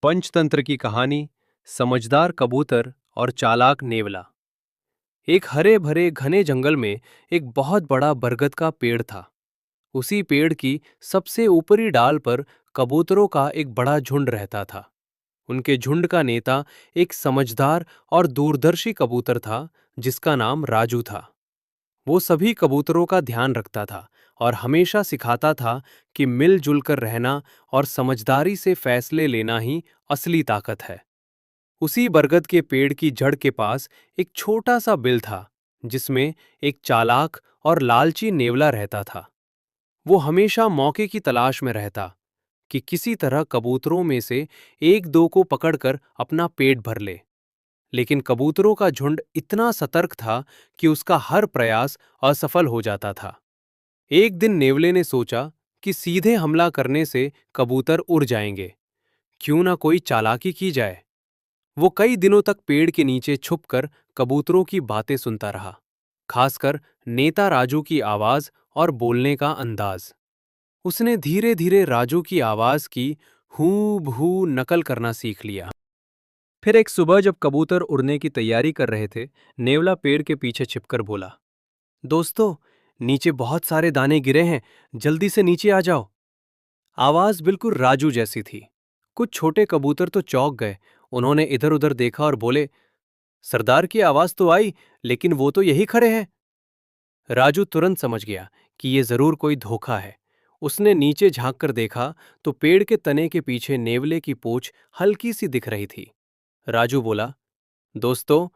पंचतंत्र की कहानी। समझदार कबूतर और चालाक नेवला। एक हरे भरे घने जंगल में एक बहुत बड़ा बरगद का पेड़ था। उसी पेड़ की सबसे ऊपरी डाल पर कबूतरों का एक बड़ा झुंड रहता था। उनके झुंड का नेता एक समझदार और दूरदर्शी कबूतर था जिसका नाम राजू था। वो सभी कबूतरों का ध्यान रखता था और हमेशा सिखाता था कि मिलजुल कर रहना और समझदारी से फैसले लेना ही असली ताकत है। उसी बरगद के पेड़ की जड़ के पास एक छोटा सा बिल था जिसमें एक चालाक और लालची नेवला रहता था। वो हमेशा मौके की तलाश में रहता कि किसी तरह कबूतरों में से एक दो को पकड़कर अपना पेट भर ले। लेकिन कबूतरों का झुंड इतना सतर्क था कि उसका हर प्रयास असफल हो जाता था। एक दिन नेवले ने सोचा कि सीधे हमला करने से कबूतर उड़ जाएंगे, क्यों ना कोई चालाकी की जाए। वो कई दिनों तक पेड़ के नीचे छुपकर कबूतरों की बातें सुनता रहा, खासकर नेता राजू की आवाज और बोलने का अंदाज। उसने धीरे धीरे राजू की आवाज की हू भू नकल करना सीख लिया। फिर एक सुबह जब कबूतर उड़ने की तैयारी कर रहे थे, नेवला पेड़ के पीछे छिपकर बोला, दोस्तों, नीचे बहुत सारे दाने गिरे हैं, जल्दी से नीचे आ जाओ। आवाज बिल्कुल राजू जैसी थी। कुछ छोटे कबूतर तो चौंक गए। उन्होंने इधर उधर देखा और बोले, सरदार की आवाज तो आई, लेकिन वो तो यही खड़े हैं। राजू तुरंत समझ गया कि ये जरूर कोई धोखा है। उसने नीचे झांक कर देखा तो पेड़ के तने के पीछे नेवले की पूंछ हल्की सी दिख रही थी। राजू बोला, दोस्तों,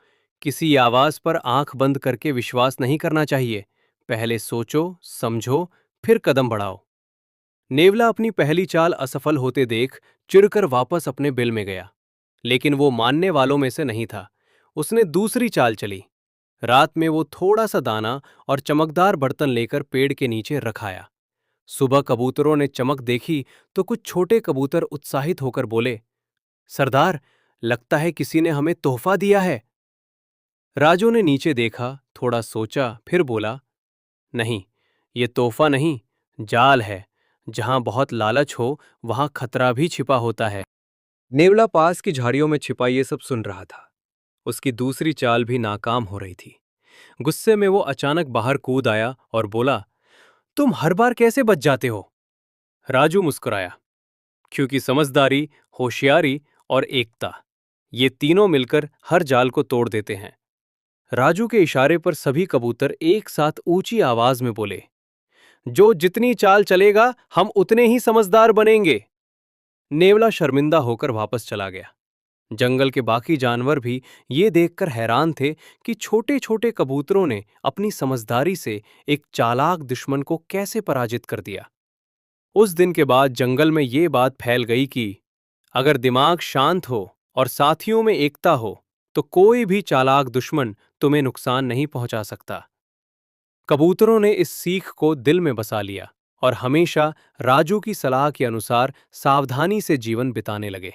किसी आवाज पर आंख बंद करके विश्वास नहीं करना चाहिए। पहले सोचो, समझो, फिर कदम बढ़ाओ। नेवला अपनी पहली चाल असफल होते देख चिढ़कर वापस अपने बिल में गया, लेकिन वो मानने वालों में से नहीं था। उसने दूसरी चाल चली। रात में वो थोड़ा सा दाना और चमकदार बर्तन लेकर पेड़ के नीचे रख आया। सुबह कबूतरों ने चमक देखी तो कुछ छोटे कबूतर उत्साहित होकर बोले, सरदार, लगता है किसी ने हमें तोहफा दिया है। राजू ने नीचे देखा, थोड़ा सोचा, फिर बोला, नहीं, ये तोहफा नहीं, जाल है। जहां बहुत लालच हो वहां खतरा भी छिपा होता है। नेवला पास की झाड़ियों में छिपा ये सब सुन रहा था। उसकी दूसरी चाल भी नाकाम हो रही थी। गुस्से में वो अचानक बाहर कूद आया और बोला, तुम हर बार कैसे बच जाते हो? राजू मुस्कुराया, क्योंकि समझदारी, होशियारी और एकता, ये तीनों मिलकर हर जाल को तोड़ देते हैं। राजू के इशारे पर सभी कबूतर एक साथ ऊंची आवाज में बोले, जो जितनी चाल चलेगा हम उतने ही समझदार बनेंगे। नेवला शर्मिंदा होकर वापस चला गया। जंगल के बाकी जानवर भी ये देखकर हैरान थे कि छोटे छोटे कबूतरों ने अपनी समझदारी से एक चालाक दुश्मन को कैसे पराजित कर दिया। उस दिन के बाद जंगल में ये बात फैल गई कि अगर दिमाग शांत हो और साथियों में एकता हो तो कोई भी चालाक दुश्मन तुम्हें नुकसान नहीं पहुंचा सकता। कबूतरों ने इस सीख को दिल में बसा लिया और हमेशा राजू की सलाह के अनुसार सावधानी से जीवन बिताने लगे।